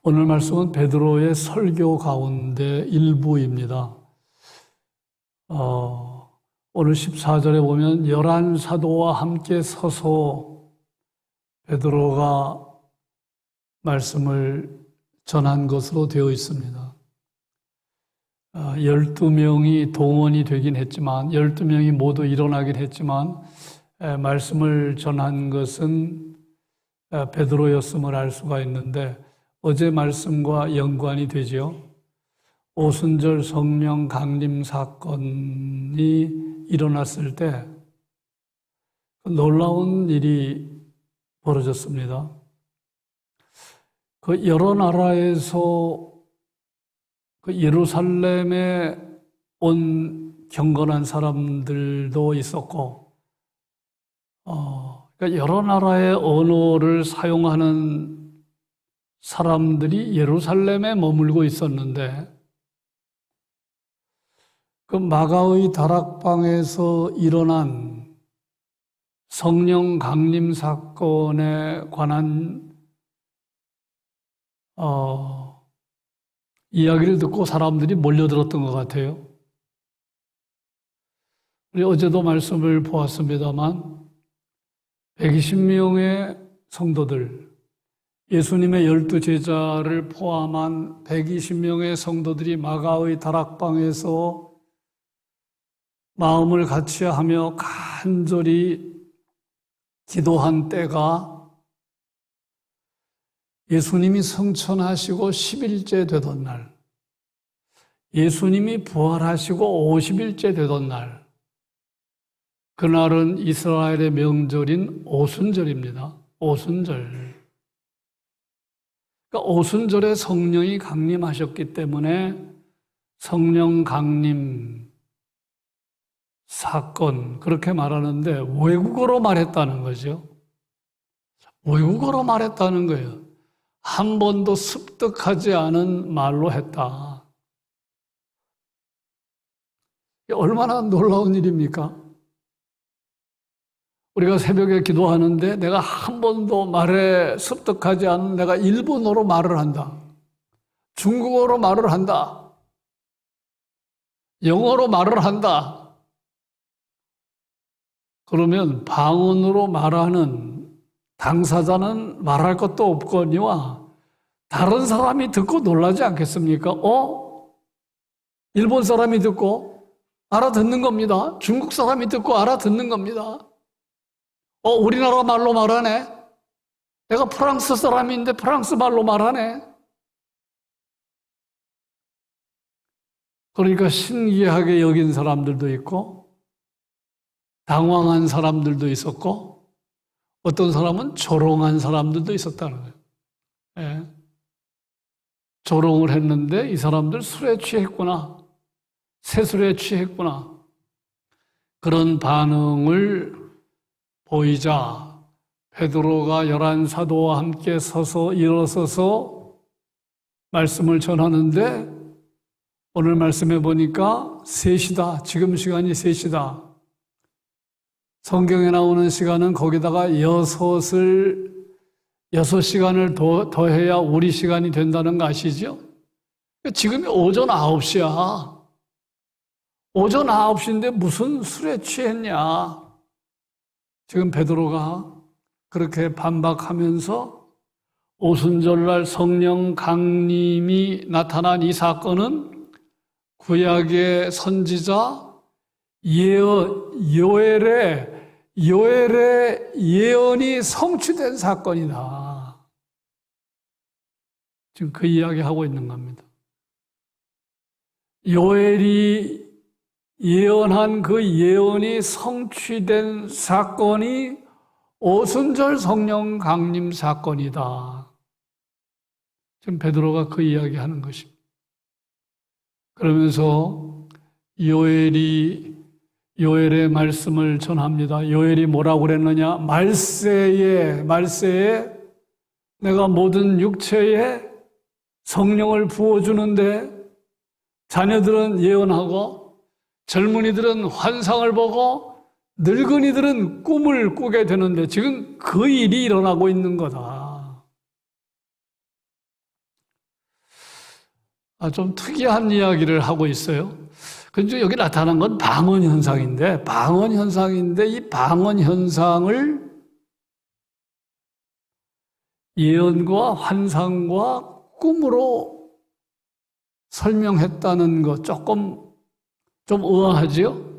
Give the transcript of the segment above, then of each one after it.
오늘 말씀은 베드로의 설교 가운데 일부입니다. 오늘 14절에 보면 11사도와 함께 서서 베드로가 말씀을 전한 것으로 되어 있습니다. 12명이 동원이 되긴 했지만 12명이 모두 일어나긴 했지만 말씀을 전한 것은 베드로였음을 알 수가 있는데 어제 말씀과 연관이 되죠. 오순절 성령 강림 사건이 일어났을 때 놀라운 일이 벌어졌습니다. 그 여러 나라에서 그 예루살렘에 온 경건한 사람들도 있었고, 그러니까 여러 나라의 언어를 사용하는 사람들이 예루살렘에 머물고 있었는데, 그 마가의 다락방에서 일어난 성령 강림 사건에 관한 이야기를 듣고 사람들이 몰려들었던 것 같아요. 우리 어제도 말씀을 보았습니다만 120명의 성도들, 예수님의 12제자를 포함한 120명의 성도들이 마가의 다락방에서 마음을 같이하며 간절히 기도한 때가 예수님이 성천하시고 10일째 되던 날, 예수님이 부활하시고 50일째 되던 날, 그날은 이스라엘의 명절인 오순절입니다. 오순절. 그러니까 오순절에 성령이 강림하셨기 때문에 성령 강림 사건, 그렇게 말하는데 외국어로 말했다는 거죠. 외국어로 말했다는 거예요. 한 번도 습득하지 않은 말로 했다. 얼마나 놀라운 일입니까? 우리가 새벽에 기도하는데 내가 한 번도 말에 습득하지 않은 내가 일본어로 말을 한다. 중국어로 말을 한다. 영어로 말을 한다. 그러면 방언으로 말하는 당사자는 말할 것도 없거니와 다른 사람이 듣고 놀라지 않겠습니까? 일본 사람이 듣고 알아듣는 겁니다. 중국 사람이 듣고 알아듣는 겁니다. 우리나라 말로 말하네. 내가 프랑스 사람인데 프랑스 말로 말하네. 그러니까 신기하게 여긴 사람들도 있고 당황한 사람들도 있었고 어떤 사람은 조롱한 사람들도 있었다는 거예요. 예. 조롱을 했는데 이 사람들 술에 취했구나. 새술에 취했구나. 그런 반응을 보이자 베드로가 11사도와 함께 서서 일어서서 말씀을 전하는데 오늘 말씀해 보니까 3시다. 지금 시간이 3시다. 성경에 나오는 시간은 거기다가 6시간을 더해야 우리 시간이 된다는 거 아시죠? 지금이 오전 9시야. 오전 9시인데 무슨 술에 취했냐. 지금 베드로가 그렇게 반박하면서 오순절날 성령 강림이 나타난 이 사건은 구약의 선지자 요엘의 예언이 성취된 사건이다. 지금 그 이야기하고 있는 겁니다. 요엘이 예언한 그 예언이 성취된 사건이 오순절 성령 강림 사건이다. 지금 베드로가 그 이야기하는 것입니다. 그러면서 요엘의 말씀을 전합니다. 요엘이 뭐라고 그랬느냐? 말세에 내가 모든 육체에 성령을 부어주는데 자녀들은 예언하고 젊은이들은 환상을 보고 늙은이들은 꿈을 꾸게 되는데 지금 그 일이 일어나고 있는 거다. 좀 특이한 이야기를 하고 있어요. 근데 여기 나타난 건 방언 현상인데, 이 방언 현상을 예언과 환상과 꿈으로 설명했다는 것 조금 좀 의아하지요?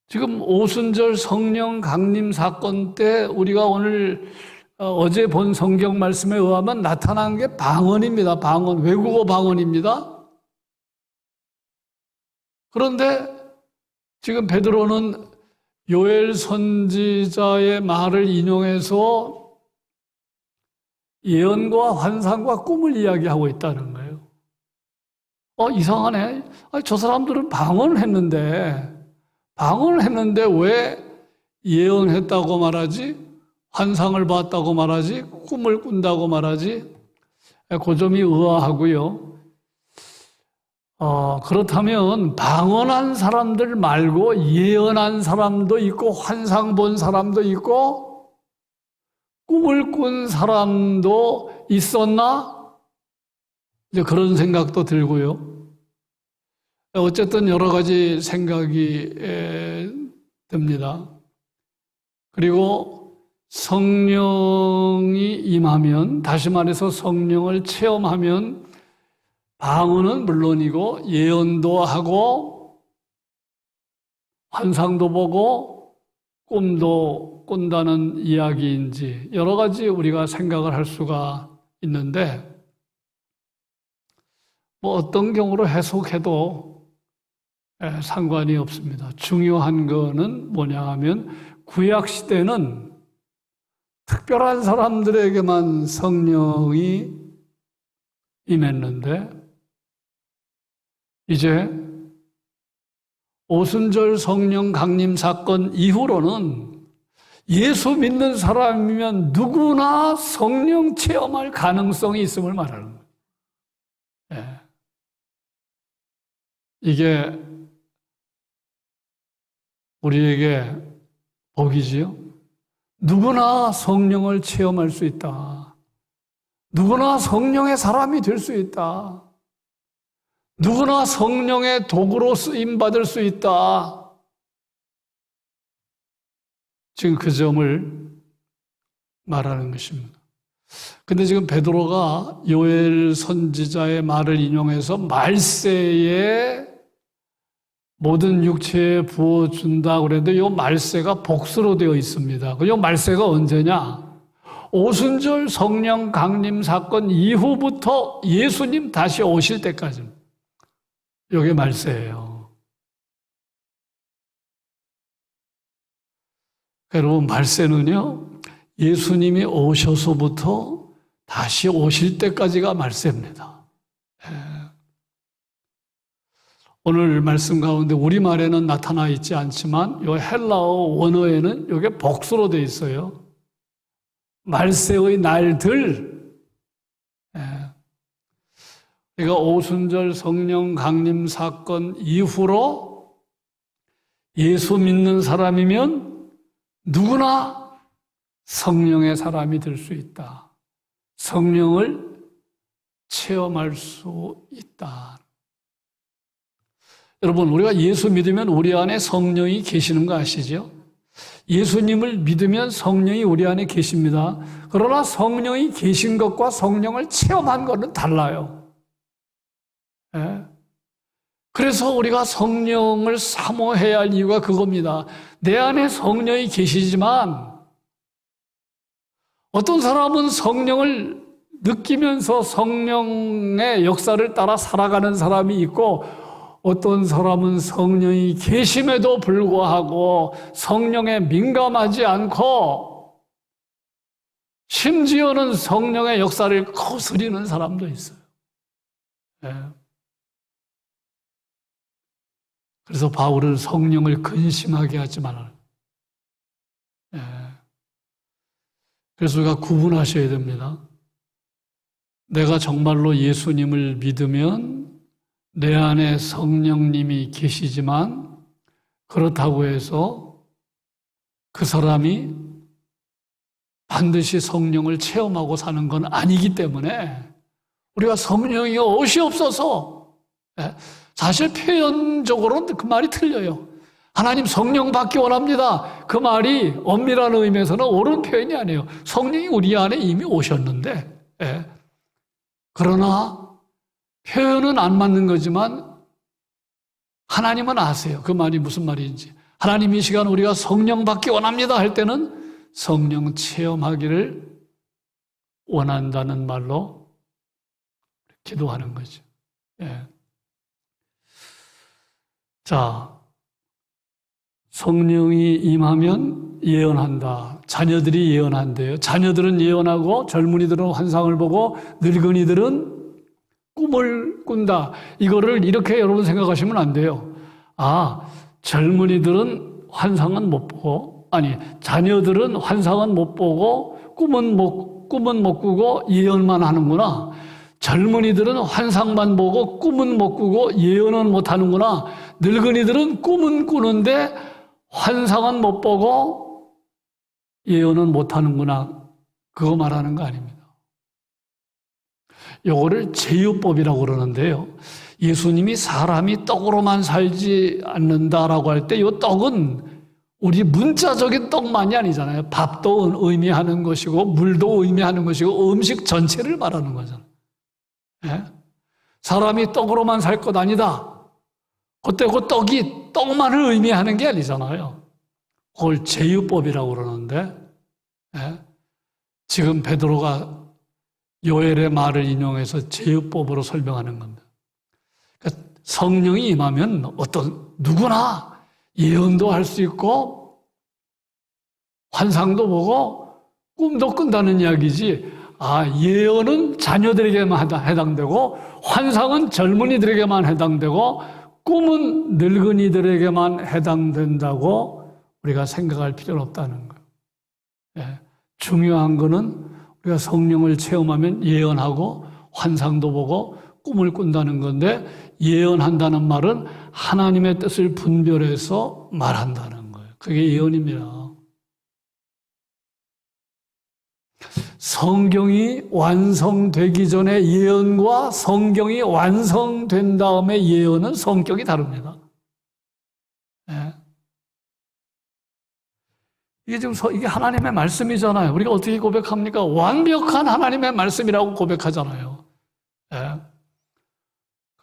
지금 오순절 성령 강림 사건 때 우리가 오늘 어제 본 성경 말씀에 의하면 나타난 게 방언입니다. 방언, 외국어 방언입니다. 그런데 지금 베드로는 요엘 선지자의 말을 인용해서 예언과 환상과 꿈을 이야기하고 있다는 거예요. 이상하네. 저 사람들은 방언을 했는데 왜 예언했다고 말하지? 환상을 봤다고 말하지? 꿈을 꾼다고 말하지? 그 점이 의아하고요. 그렇다면 방언한 사람들 말고 예언한 사람도 있고 환상 본 사람도 있고 꿈을 꾼 사람도 있었나? 이제 그런 생각도 들고요. 어쨌든 여러 가지 생각이 듭니다. 그리고 성령이 임하면, 다시 말해서 성령을 체험하면 방언은 물론이고 예언도 하고 환상도 보고 꿈도 꾼다는 이야기인지 여러 가지 우리가 생각을 할 수가 있는데 어떤 경우로 해석해도 상관이 없습니다. 중요한 거는 뭐냐 하면 구약 시대는 특별한 사람들에게만 성령이 임했는데 이제 오순절 성령 강림 사건 이후로는 예수 믿는 사람이면 누구나 성령 체험할 가능성이 있음을 말하는 거예요. 이게 우리에게 복이지요. 누구나 성령을 체험할 수 있다. 누구나 성령의 사람이 될 수 있다. 누구나 성령의 도구로 쓰임받을 수 있다. 지금 그 점을 말하는 것입니다. 근데 지금 베드로가 요엘 선지자의 말을 인용해서 말세에 모든 육체에 부어준다고 그래도 이 말세가 복수로 되어 있습니다. 이 말세가 언제냐? 오순절 성령 강림 사건 이후부터 예수님 다시 오실 때까지. 이게 말세예요. 여러분, 말세는요, 예수님이 오셔서부터 다시 오실 때까지가 말세입니다. 오늘 말씀 가운데 우리말에는 나타나 있지 않지만 이 헬라어 원어에는 이게 복수로 되어 있어요. 말세의 날들. 그러니까 오순절 성령 강림 사건 이후로 예수 믿는 사람이면 누구나 성령의 사람이 될 수 있다. 성령을 체험할 수 있다. 여러분, 우리가 예수 믿으면 우리 안에 성령이 계시는 거 아시죠? 예수님을 믿으면 성령이 우리 안에 계십니다. 그러나 성령이 계신 것과 성령을 체험한 것은 달라요. 그래서 우리가 성령을 사모해야 할 이유가 그겁니다. 내 안에 성령이 계시지만 어떤 사람은 성령을 느끼면서 성령의 역사를 따라 살아가는 사람이 있고 어떤 사람은 성령이 계심에도 불구하고 성령에 민감하지 않고 심지어는 성령의 역사를 거스리는 사람도 있어요. 그래서 바울은 성령을 근심하게 하지 말아라. 그래서 우리가 구분하셔야 됩니다. 내가 정말로 예수님을 믿으면 내 안에 성령님이 계시지만 그렇다고 해서 그 사람이 반드시 성령을 체험하고 사는 건 아니기 때문에 우리가 성령이 오시옵소서. 예? 사실 표현적으로는 그 말이 틀려요. 하나님 성령 받기 원합니다. 그 말이 엄밀한 의미에서는 옳은 표현이 아니에요. 성령이 우리 안에 이미 오셨는데, 예. 그러나 표현은 안 맞는 거지만 하나님은 아세요. 그 말이 무슨 말인지. 하나님 이 시간 우리가 성령 받기 원합니다 할 때는 성령 체험하기를 원한다는 말로 기도하는 거죠. 예. 자, 성령이 임하면 예언한다. 자녀들이 예언한대요. 자녀들은 예언하고 젊은이들은 환상을 보고 늙은이들은 꿈을 꾼다. 이거를 이렇게 여러분 생각하시면 안 돼요. 아, 젊은이들은 환상은 못 보고, 아니, 자녀들은 환상은 못 보고 꿈은 못 꾸고 예언만 하는구나. 젊은이들은 환상만 보고 꿈은 못 꾸고 예언은 못 하는구나. 늙은이들은 꿈은 꾸는데 환상은 못 보고 예언은 못 하는구나. 그거 말하는 거 아닙니다. 요거를 제유법이라고 그러는데요. 예수님이 사람이 떡으로만 살지 않는다라고 할 때 이 떡은 우리 문자적인 떡만이 아니잖아요. 밥도 의미하는 것이고 물도 의미하는 것이고 음식 전체를 말하는 거잖아요. 예? 사람이 떡으로만 살 것 아니다. 그때 그 떡이 떡만을 의미하는 게 아니잖아요. 그걸 제유법이라고 그러는데, 예? 지금 베드로가 요엘의 말을 인용해서 제유법으로 설명하는 겁니다. 그러니까 성령이 임하면 어떤 누구나 예언도 할 수 있고 환상도 보고 꿈도 꾼다는 이야기지. 아, 예언은 자녀들에게만 해당되고 환상은 젊은이들에게만 해당되고 꿈은 늙은이들에게만 해당된다고 우리가 생각할 필요는 없다는 거예요. 예, 중요한 거는 우리가 성령을 체험하면 예언하고 환상도 보고 꿈을 꾼다는 건데, 예언한다는 말은 하나님의 뜻을 분별해서 말한다는 거예요. 그게 예언입니다. 성경이 완성되기 전에 예언과 성경이 완성된 다음에 예언은 성격이 다릅니다. 네. 이게 지금 이게 하나님의 말씀이잖아요. 우리가 어떻게 고백합니까? 완벽한 하나님의 말씀이라고 고백하잖아요. 네.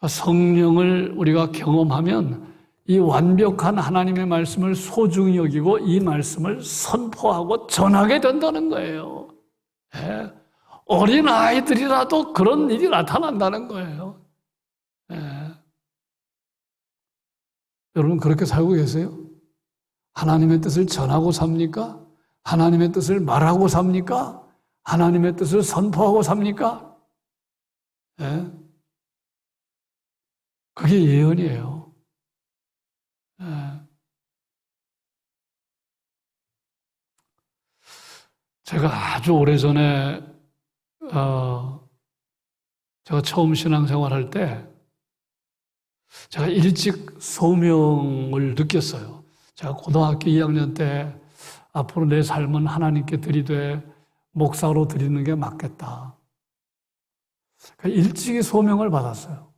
성령을 우리가 경험하면 이 완벽한 하나님의 말씀을 소중히 여기고 이 말씀을 선포하고 전하게 된다는 거예요. 예. 어린 아이들이라도 그런 일이 나타난다는 거예요. 예. 여러분 그렇게 살고 계세요? 하나님의 뜻을 전하고 삽니까? 하나님의 뜻을 말하고 삽니까? 하나님의 뜻을 선포하고 삽니까? 예. 그게 예언이에요. 예. 제가 아주 오래전에 제가 처음 신앙생활 할 때 제가 일찍 소명을 느꼈어요. 제가 고등학교 2학년 때 앞으로 내 삶은 하나님께 드리되 목사로 드리는 게 맞겠다. 일찍이 소명을 받았어요.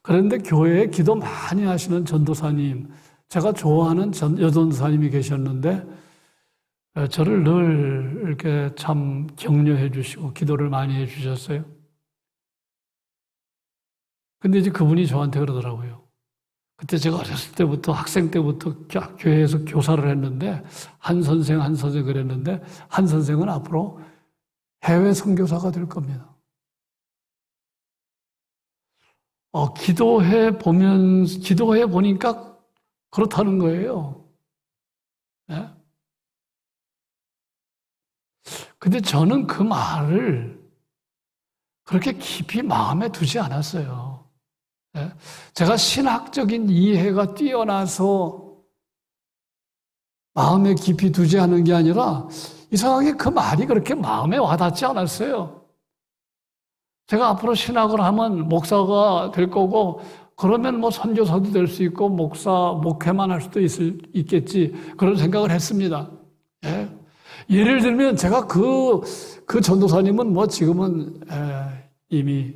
그런데 교회에 기도 많이 하시는 전도사님, 제가 좋아하는 여전도사님이 계셨는데 저를 늘 이렇게 참 격려해 주시고 기도를 많이 해 주셨어요. 근데 이제 그분이 저한테 그러더라고요. 그때 제가 어렸을 때부터 학생 때부터 교회에서 교사를 했는데 한 선생 그랬는데 한 선생은 앞으로 해외 선교사가 될 겁니다. 기도해 보니까 그렇다는 거예요. 네? 근데 저는 그 말을 그렇게 깊이 마음에 두지 않았어요. 네? 제가 신학적인 이해가 뛰어나서 마음에 깊이 두지 않은 게 아니라 이상하게 그 말이 그렇게 마음에 와닿지 않았어요. 제가 앞으로 신학을 하면 목사가 될 거고 그러면 뭐 선교사도 될 수 있고 목회만 할 수도 있겠지 그런 생각을 했습니다. 예? 예를 들면 제가 그 전도사님은 뭐 지금은 이미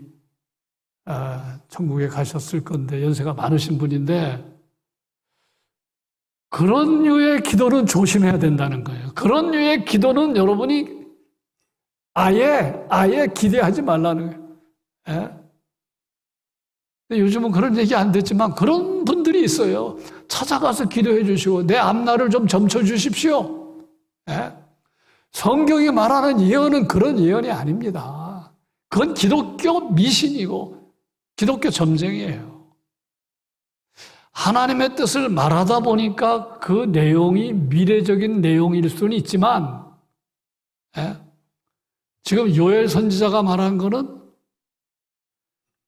천국에 가셨을 건데 연세가 많으신 분인데 그런 류의 기도는 조심해야 된다는 거예요. 그런 류의 기도는 여러분이 아예 기대하지 말라는 거예요. 예? 근데 요즘은 그런 얘기 안 됐지만 그런 분들이 있어요. 찾아가서 기도해 주시고 내 앞날을 좀 점쳐 주십시오. 예? 성경이 말하는 예언은 그런 예언이 아닙니다. 그건 기독교 미신이고 기독교 점쟁이에요. 하나님의 뜻을 말하다 보니까 그 내용이 미래적인 내용일 수는 있지만 예? 지금 요엘 선지자가 말한 거는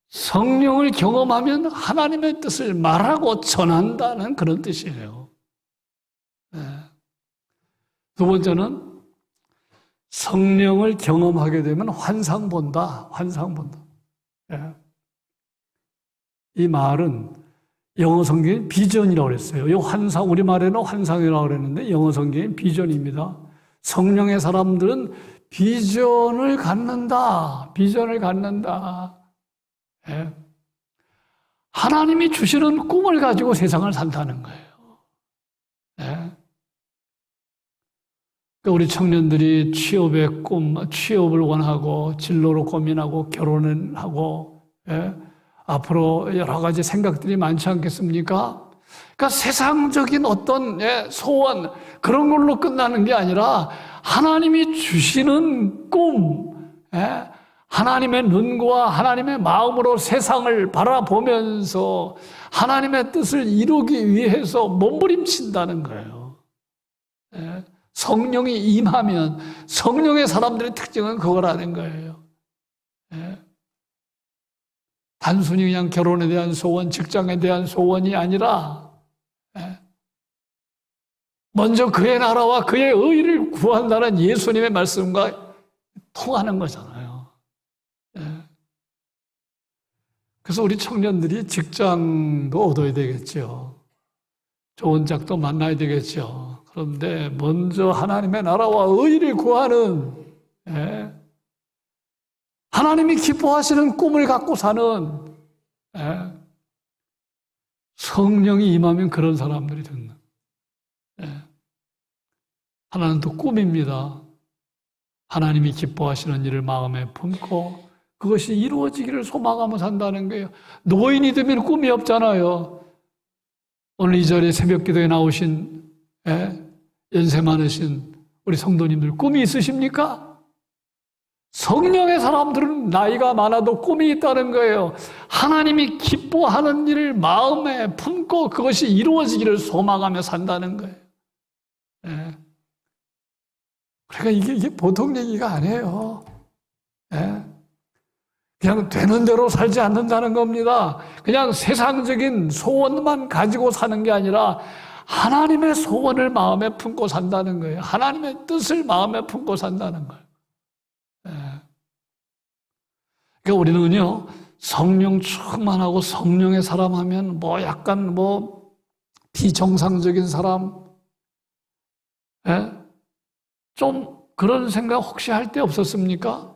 성령을 경험하면 하나님의 뜻을 말하고 전한다는 그런 뜻이에요. 예. 두 번째는 성령을 경험하게 되면 환상 본다. 예. 이 말은 영어 성경에 비전이라고 그랬어요. 이 환상, 우리말에는 환상이라고 그랬는데 영어 성경에 비전입니다. 성령의 사람들은 비전을 갖는다. 예. 하나님이 주시는 꿈을 가지고 세상을 산다는 거예요. 예. 그러니까 우리 청년들이 취업을 원하고 진로로 고민하고 결혼을 하고 예. 앞으로 여러 가지 생각들이 많지 않겠습니까? 그러니까 세상적인 어떤 소원 그런 걸로 끝나는 게 아니라 하나님이 주시는 꿈, 하나님의 눈과 하나님의 마음으로 세상을 바라보면서 하나님의 뜻을 이루기 위해서 몸부림친다는 거예요. 성령이 임하면 성령의 사람들의 특징은 그거라는 거예요. 단순히 그냥 결혼에 대한 소원, 직장에 대한 소원이 아니라 먼저 그의 나라와 그의 의를 구한다는 예수님의 말씀과 통하는 거잖아요. 그래서 우리 청년들이 직장도 얻어야 되겠죠. 좋은 짝도 만나야 되겠죠. 그런데 먼저 하나님의 나라와 의를 구하는 하나님이 기뻐하시는 꿈을 갖고 사는 성령이 임하면 그런 사람들이 된다. 하나는 또 꿈입니다. 하나님이 기뻐하시는 일을 마음에 품고 그것이 이루어지기를 소망하며 산다는 거예요. 노인이 되면 꿈이 없잖아요. 오늘 이 자리에 새벽 기도에 나오신 연세 많으신 우리 성도님들 꿈이 있으십니까? 성령의 사람들은 나이가 많아도 꿈이 있다는 거예요. 하나님이 기뻐하는 일을 마음에 품고 그것이 이루어지기를 소망하며 산다는 거예요. 그러니까 이게 보통 얘기가 아니에요. 그냥 되는 대로 살지 않는다는 겁니다. 그냥 세상적인 소원만 가지고 사는 게 아니라 하나님의 소원을 마음에 품고 산다는 거예요. 하나님의 뜻을 마음에 품고 산다는 거예요. 그러니까 우리는요, 성령 충만하고 성령의 사람 하면 약간 비정상적인 사람, 좀 그런 생각 혹시 할 때 없었습니까?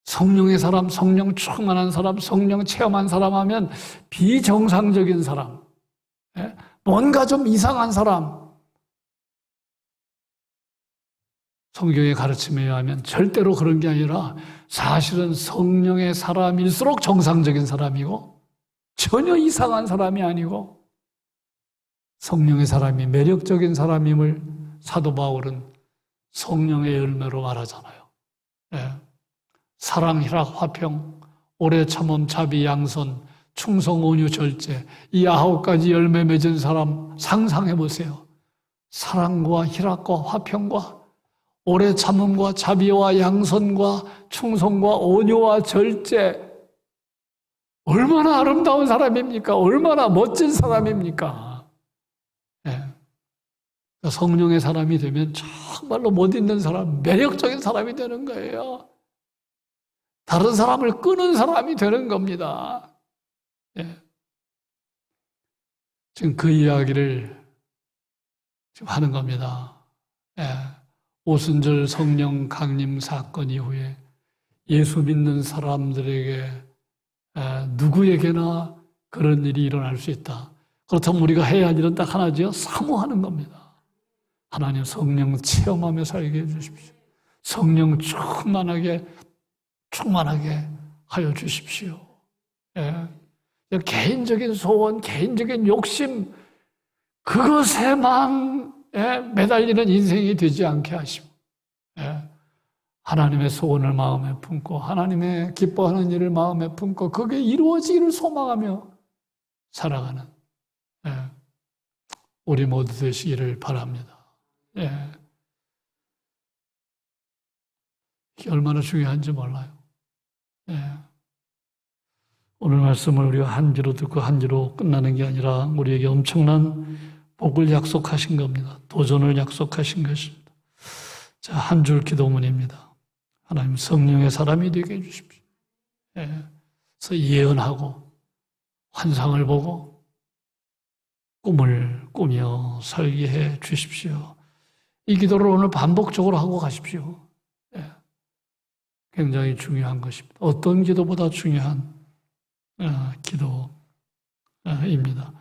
성령의 사람, 성령 충만한 사람, 성령 체험한 사람 하면 비정상적인 사람, 뭔가 좀 이상한 사람. 성경의 가르침에 의하면 절대로 그런 게 아니라 사실은 성령의 사람일수록 정상적인 사람이고 전혀 이상한 사람이 아니고 성령의 사람이 매력적인 사람임을 사도 바울은 성령의 열매로 말하잖아요. 사랑, 희락, 화평, 오래 참음, 자비, 양선, 충성, 온유, 절제 이 9가지 열매 맺은 사람 상상해 보세요. 사랑과 희락과 화평과 오래 참음과 자비와 양선과 충성과 온유와 절제 얼마나 아름다운 사람입니까? 얼마나 멋진 사람입니까? 성령의 사람이 되면 정말로 못 잊는 사람, 매력적인 사람이 되는 거예요. 다른 사람을 끄는 사람이 되는 겁니다. 지금 그 이야기를 지금 하는 겁니다. 오순절 성령 강림 사건 이후에 예수 믿는 사람들에게 누구에게나 그런 일이 일어날 수 있다. 그렇다면 우리가 해야 할 일은 딱 하나죠. 사모하는 겁니다. 하나님 성령 체험하며 살게 해주십시오. 성령 충만하게 하여 주십시오. 예. 개인적인 소원, 개인적인 욕심, 그것에만 매달리는 인생이 되지 않게 하시고, 하나님의 소원을 마음에 품고, 하나님의 기뻐하는 일을 마음에 품고, 그게 이루어지기를 소망하며 살아가는, 우리 모두 되시기를 바랍니다. 이게 얼마나 중요한지 몰라요. 오늘 말씀을 우리가 한 주로 듣고 한 주로 끝나는 게 아니라 우리에게 엄청난 복을 약속하신 겁니다. 도전을 약속하신 것입니다. 자, 한 줄 기도문입니다. 하나님 성령의 사람이 되게 해주십시오. 그래서 예언하고 환상을 보고 꿈을 꾸며 살게 해 주십시오. 이 기도를 오늘 반복적으로 하고 가십시오. 굉장히 중요한 것입니다. 어떤 기도보다 중요한 기도입니다.